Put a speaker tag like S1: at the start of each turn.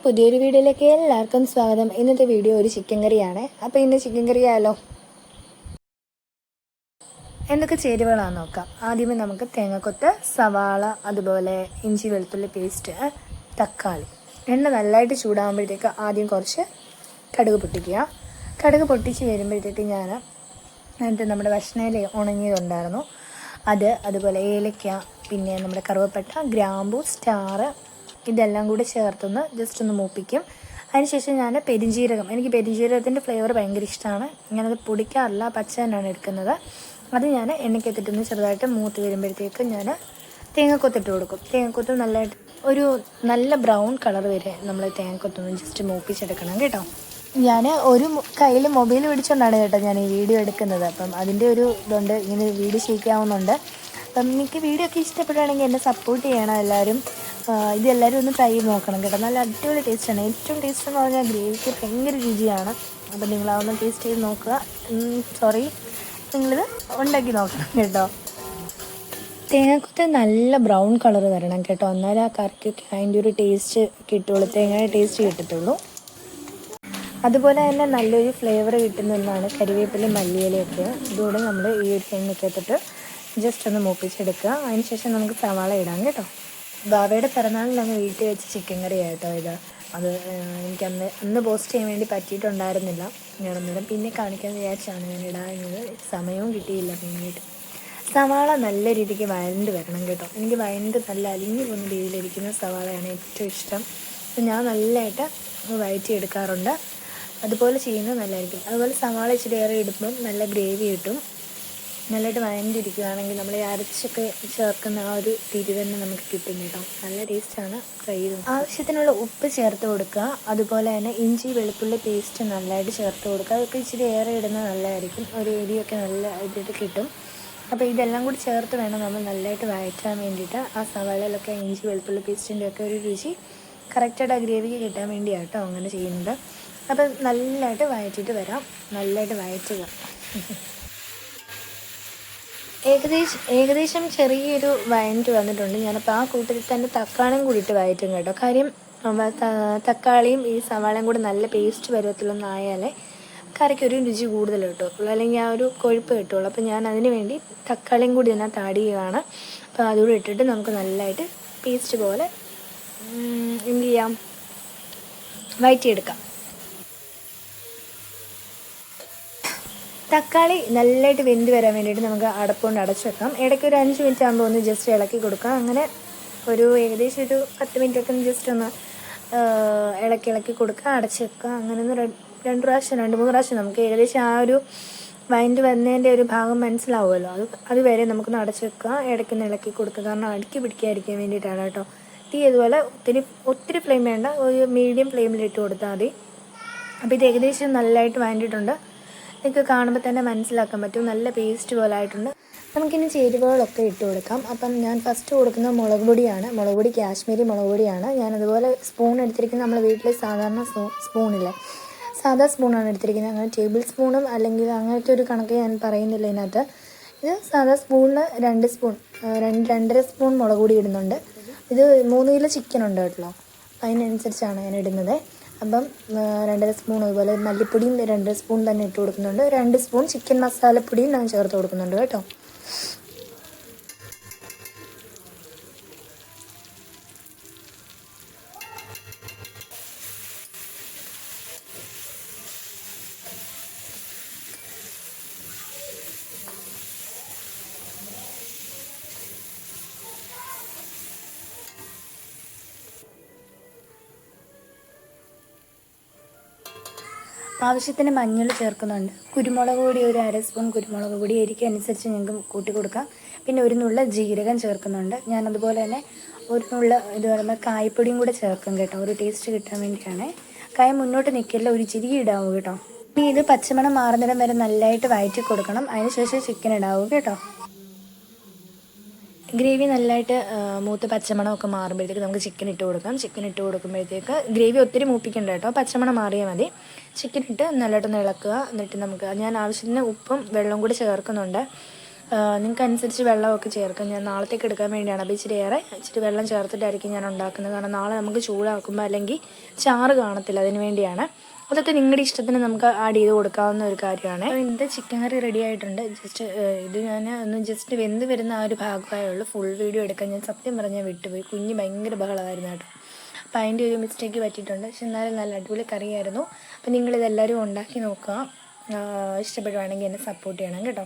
S1: പുതിയൊരു വീഡിയോയിലേക്ക് എല്ലാവർക്കും സ്വാഗതം. ഇന്നത്തെ വീഡിയോ ഒരു ചിക്കൻ കറിയാണ്. അപ്പോൾ ഇന്ന് ചിക്കൻ കറി ആയാലോ? എന്തൊക്കെ ചേരുവകളാണെന്ന് നോക്കാം. ആദ്യമേ നമുക്ക് തേങ്ങക്കൊത്ത്, സവാള, അതുപോലെ ഇഞ്ചി വെളുത്തുള്ളി പേസ്റ്റ്, തക്കാളി. എണ്ണ നല്ലതായിട്ട് ചൂടാകുമ്പോഴത്തേക്ക് ആദ്യം കുറച്ച് കടുക് പൊട്ടിക്കുക. കടുക് പൊട്ടിച്ച് വരുമ്പോഴത്തേക്ക് ഞാൻ എന്നിട്ട് നമ്മുടെ ഭക്ഷണയിൽ ഉണങ്ങിയതുണ്ടായിരുന്നു അതുപോലെ ഏലക്ക, പിന്നെ നമ്മുടെ കറുവപ്പട്ട, ഗ്രാമ്പു, സ്റ്റാർ, ഇതെല്ലാം കൂടി ചേർത്തൊന്ന് ജസ്റ്റ് ഒന്ന് മൂപ്പിക്കും. അതിനുശേഷം ഞാൻ പെരിഞ്ജീരകം, എനിക്ക് പെരിഞ്ജീരകത്തിൻ്റെ ഫ്ലേവർ ഭയങ്കര ഇഷ്ടമാണ്. ഞാനത് പൊടിക്കാറില്ല, പച്ച തന്നെയാണ് എടുക്കുന്നത്. അത് ഞാൻ എണ്ണയ്ക്കത്തിട്ടൊന്ന് ചെറുതായിട്ട് മൂത്ത് വരുമ്പോഴത്തേക്ക് ഞാൻ തേങ്ങക്കൊത്തിട്ട് കൊടുക്കും. തേങ്ങക്കൊത്ത് നല്ലതായിട്ട് ഒരു നല്ല ബ്രൗൺ കളർ വരെ നമ്മൾ തേങ്ങക്കൊത്തൊന്ന് ജസ്റ്റ് മൂപ്പിച്ചെടുക്കണം കേട്ടോ. ഞാൻ ഒരു കയ്യിൽ മൊബൈൽ പിടിച്ചുകൊണ്ടാണ് കേട്ടോ ഞാൻ ഈ വീഡിയോ എടുക്കുന്നത്. അപ്പം അതിൻ്റെ ഒരു ഇതുണ്ട്, ഇങ്ങനെ വീഡിയോ ചെയ്യിക്കാവുന്നുണ്ട്. അപ്പം എനിക്ക് വീഡിയോ ഒക്കെ ഇഷ്ടപ്പെടുകയാണെങ്കിൽ എന്നെ സപ്പോർട്ട് ചെയ്യണം എല്ലാവരും. ഇതെല്ലാവരും ഒന്ന് ട്രൈ ചെയ്ത് നോക്കണം കേട്ടോ. നല്ല അടിപൊളി ടേസ്റ്റാണ്. ഏറ്റവും ടേസ്റ്റ് എന്ന് പറഞ്ഞാൽ ഗ്രേവിക്ക് ഭയങ്കര രുചിയാണ്. അപ്പം നിങ്ങളതൊന്ന് ടേസ്റ്റ് ചെയ്ത് നോക്കുക. നിങ്ങളിത് ഉണ്ടാക്കി നോക്കണം കേട്ടോ. തേങ്ങക്കൊത്ത് നല്ല ബ്രൗൺ കളർ വരണം കേട്ടോ, എന്നാലേ ആ കറിക്കൊക്കെ അതിൻ്റെ ഒരു ടേസ്റ്റ് കിട്ടുള്ളൂ, തേങ്ങയുടെ ടേസ്റ്റ് കിട്ടത്തുള്ളൂ. അതുപോലെ തന്നെ നല്ലൊരു ഫ്ലേവർ കിട്ടുന്ന ഒന്നാണ് കരിവേപ്പിലയും മല്ലിയിലയൊക്കെ. ഇതുകൂടെ നമ്മൾ ഈ ഒരു എണ്ണയ്ക്കകത്തിട്ട് ജസ്റ്റ് ഒന്ന് മൂപ്പിച്ചെടുക്കുക. അതിനുശേഷം നമുക്ക് സവാള ഇടാം കേട്ടോ. ബാവയുടെ പിറന്നാളിലങ്ങ് വീട്ടിൽ വെച്ച് ചിക്കൻ കറി ആയിട്ടോ ഇത്. അത് എനിക്ക് അന്ന് പോസ്റ്റ് ചെയ്യാൻ വേണ്ടി പറ്റിയിട്ടുണ്ടായിരുന്നില്ല. ഞാനന്നേരം പിന്നെ കാണിക്കാമെന്ന് വിചാരിച്ചാണ് ഞാൻ ഇടാഞ്ഞത്. സമയവും കിട്ടിയില്ല പിന്നീട്. സവാള നല്ല രീതിക്ക് വഴണ്ട് വരണം കേട്ടോ. എനിക്ക് വഴണ്ട് നല്ല അലിഞ്ഞു പോകുന്ന രീതിയിലിരിക്കുന്ന സവാളയാണ് ഏറ്റവും ഇഷ്ടം. അപ്പം ഞാൻ നല്ലതായിട്ട് വഴറ്റിയെടുക്കാറുണ്ട്. അതുപോലെ ചെയ്യുന്നത് നല്ലതായിരിക്കും. അതുപോലെ സവാള ഇച്ചിരി ഏറെ ഇടുമ്പം നല്ല ഗ്രേവി കിട്ടും. നല്ലതായിട്ട് വഴണ്ടിരിക്കുകയാണെങ്കിൽ നമ്മൾ അരച്ചൊക്കെ ചേർക്കുന്ന ആ ഒരു രീതി തന്നെ നമുക്ക് കിട്ടും കേട്ടോ. നല്ല ടേസ്റ്റാണ്, ട്രൈ ചെയ്ത്. ആവശ്യത്തിനുള്ള ഉപ്പ് ചേർത്ത് കൊടുക്കുക. അതുപോലെ തന്നെ ഇഞ്ചി വെളുത്തുള്ളി പേസ്റ്റ് നല്ലതായിട്ട് ചേർത്ത് കൊടുക്കുക. അതൊക്കെ ഇച്ചിരി ഏറെ ഇടുന്നത് നല്ലതായിരിക്കും. ഒരു എരിയൊക്കെ നല്ല ഇതായിട്ട് കിട്ടും. അപ്പോൾ ഇതെല്ലാം കൂടി ചേർത്ത് വേണം നമ്മൾ നല്ലതായിട്ട് വഴറ്റാൻ വേണ്ടിയിട്ട്. ആ സവാളയിലൊക്കെ ഇഞ്ചി വെളുത്തുള്ളി പേസ്റ്റിൻ്റെ ഒക്കെ ഒരു രുചി കറക്റ്റായിട്ട് ആ ഗ്രേവിക്ക് കിട്ടാൻ വേണ്ടിയാണ് കേട്ടോ അങ്ങനെ ചെയ്യുന്നത്. അപ്പം നല്ലതായിട്ട് വഴറ്റിയിട്ട് വരാം. നല്ലതായിട്ട് വഴറ്റുക. ഏകദേശം ചെറിയൊരു വഴറ്റ് വന്നിട്ടുണ്ട്. ഞാനപ്പോൾ ആ കൂട്ടത്തിൽ തന്നെ തക്കാളിയും കൂടിയിട്ട് വഴറ്റും കേട്ടോ. കാര്യം തക്കാളിയും ഈ സവാളയും കൂടി നല്ല പേസ്റ്റ് പരുവത്തിലൊന്നായാലേ കറിക്കൊരു രുചി കൂടുതൽ കിട്ടുള്ളൂ, അല്ലെങ്കിൽ ആ ഒരു കൊഴുപ്പ് കിട്ടുള്ളൂ. അപ്പോൾ ഞാൻ അതിന് വേണ്ടി തക്കാളിയും കൂടി ഇതിനകത്ത് ആഡ് ചെയ്യുകയാണ്. അപ്പോൾ അതുകൂടി ഇട്ടിട്ട് നമുക്ക് നല്ലതായിട്ട് പേസ്റ്റ് പോലെ എന്ത് ചെയ്യാം, വഴറ്റിയെടുക്കാം. തക്കാളി നല്ലതായിട്ട് വെന്ത് വരാൻ വേണ്ടിയിട്ട് നമുക്ക് അടപ്പുകൊണ്ട് അടച്ചു വെക്കാം. ഇടയ്ക്ക് ഒരു 5 മിനിറ്റ് ആകുമ്പോൾ ഒന്ന് ജസ്റ്റ് ഇളക്കി കൊടുക്കാം. അങ്ങനെ ഒരു ഏകദേശം ഒരു 10 മിനിറ്റൊക്കെ ഒന്ന് ജസ്റ്റ് ഒന്ന് ഇളക്കി കൊടുക്കുക, അടച്ച് വെക്കുക. അങ്ങനെ ഒന്ന് 2 പ്രാവശ്യം നമുക്ക് ഏകദേശം ആ ഒരു വഴണ്ട് വന്നതിൻ്റെ ഒരു ഭാഗം മനസ്സിലാവുമല്ലോ. അതുവരെ നമുക്കൊന്ന് അടച്ച് വെക്കുക, ഇടയ്ക്കൊന്ന് ഇളക്കി കൊടുക്കുക. കാരണം അടുക്കി പിടിക്കാതിരിക്കാൻ വേണ്ടിയിട്ടാണ് കേട്ടോ. തീ അതുപോലെ ഒത്തിരി ഫ്ലെയിം വേണ്ട, ഒരു മീഡിയം ഫ്ലെയിമിലിട്ട് കൊടുത്താൽ മതി. അപ്പോൾ ഇത് ഏകദേശം നല്ലതായിട്ട് വഴണ്ടിട്ടുണ്ട്. നിങ്ങൾക്ക് കാണുമ്പോൾ തന്നെ മനസ്സിലാക്കാൻ പറ്റും, നല്ല പേസ്റ്റ് പോലെ ആയിട്ടുണ്ട്. നമുക്കിനി ചേരുവകളൊക്കെ ഇട്ട് കൊടുക്കാം. അപ്പം ഞാൻ ഫസ്റ്റ് കൊടുക്കുന്നത് മുളക് പൊടിയാണ്. മുളക് പൊടി കാശ്മീരി മുളക് പൊടിയാണ്. ഞാനതുപോലെ സ്പൂൺ എടുത്തിരിക്കുന്നത് നമ്മൾ വീട്ടിൽ സാധാരണ സ്പൂണില്ലേ, സാധാ സ്പൂണാണ് എടുത്തിരിക്കുന്നത്. അങ്ങനെ ടേബിൾ സ്പൂണും അല്ലെങ്കിൽ അങ്ങനത്തെ ഒരു കണക്ക് ഞാൻ പറയുന്നില്ല ഇതിനകത്ത്. ഇത് സാധാ സ്പൂണിന് 2 സ്പൂൺ 2.5 സ്പൂൺ മുളക് പൊടി ഇടുന്നുണ്ട്. ഇത് 3 കിലോ ചിക്കൻ ഉണ്ട് കേട്ടോ, അതിനനുസരിച്ചാണ് ഞാൻ ഇടുന്നത്. അപ്പം 2.5 സ്പൂൺ, അതുപോലെ മല്ലിപ്പൊടിയും 2 സ്പൂൺ തന്നെ ഇട്ട് കൊടുക്കുന്നുണ്ട്. 2 സ്പൂൺ ചിക്കൻ മസാലപ്പൊടിയും ഞാൻ ചേർത്ത് കൊടുക്കുന്നുണ്ട് കേട്ടോ. ആവശ്യത്തിന് മഞ്ഞൾ ചേർക്കുന്നുണ്ട്. കുരുമുളക് പൊടി ഒരു 1/2 സ്പൂൺ കുരുമുളക് പൊടി എരിക്ക് അനുസരിച്ച് ഞങ്ങൾക്ക് കൂട്ടി കൊടുക്കാം. പിന്നെ ഒരു നുള്ള ജീരകം ചേർക്കുന്നുണ്ട്. ഞാനതുപോലെ തന്നെ ഒരു നുള്ള ഇത് പറയുമ്പോൾ കായപ്പൊടിയും കൂടെ ചേർക്കും കേട്ടോ, ഒരു ടേസ്റ്റ് കിട്ടാൻ വേണ്ടിയിട്ടാണ്. കായ മുന്നോട്ട് നിൽക്കില്ല, ഒരു ചിരി ഇടാവും കേട്ടോ. ഇനി ഇത് പച്ചമണം മാറുന്നിടം വരെ നല്ലതായിട്ട് വഴറ്റി കൊടുക്കണം. അതിനുശേഷം ചിക്കൻ ഇടാവും കേട്ടോ. ഗ്രേവി നല്ലതായിട്ട് മൂത്ത് പച്ചമണമൊക്കെ മാറുമ്പോഴത്തേക്ക് നമുക്ക് ചിക്കൻ ഇട്ട് കൊടുക്കാം. ചിക്കൻ ഇട്ട് കൊടുക്കുമ്പോഴത്തേക്ക് ഗ്രേവി ഒത്തിരി മൂപ്പിക്കണ്ട കേട്ടോ, പച്ചമണം മാറിയാൽ മതി. ചിക്കൻ ഇട്ട് നല്ലതായിട്ടൊന്ന് ഇളക്കുക. എന്നിട്ട് ഞാൻ ആവശ്യത്തിന് ഉപ്പും വെള്ളവും കൂടി ചേർക്കുന്നുണ്ട്. നിങ്ങൾക്ക് അനുസരിച്ച് വെള്ളമൊക്കെ ചേർക്കാം. ഞാൻ നാളത്തേക്ക് എടുക്കാൻ വേണ്ടിയാണ്. അപ്പോൾ ഇച്ചിരി വെള്ളം ചേർത്തിട്ടായിരിക്കും ഞാൻ ഉണ്ടാക്കുന്നത്. കാരണം നാളെ നമുക്ക് ചൂടാക്കുമ്പോൾ അല്ലെങ്കിൽ ചാറ് കാണത്തില്ല, അതിന് വേണ്ടിയാണ്. അതൊക്കെ നിങ്ങളുടെ ഇഷ്ടത്തിന് നമുക്ക് ആഡ് ചെയ്ത് കൊടുക്കാവുന്ന ഒരു കാര്യമാണ്. അപ്പോൾ എൻ്റെ ചിക്കൻ കറി റെഡി ആയിട്ടുണ്ട്. ഇത് ഞാൻ ഒന്ന് ജസ്റ്റ് വെന്ത് വരുന്ന ആ ഒരു ഭാഗമായേ ഉള്ളൂ. ഫുൾ വീഡിയോ എടുക്കാൻ ഞാൻ സത്യം പറഞ്ഞാൽ വിട്ടുപോയി. കുഞ്ഞ് ഭയങ്കര ബഹളമായിരുന്നു കേട്ടോ. അപ്പോൾ അതിൻ്റെ ഒരു മിസ്റ്റേക്ക് പറ്റിയിട്ടുണ്ട്. പക്ഷെ എന്നാലും നല്ല അടിപൊളി കറിയായിരുന്നു. അപ്പോൾ നിങ്ങളിതെല്ലാവരും ഉണ്ടാക്കി നോക്കുക. ഇഷ്ടപ്പെടുവാണെങ്കിൽ എന്നെ സപ്പോർട്ട് ചെയ്യണം കേട്ടോ.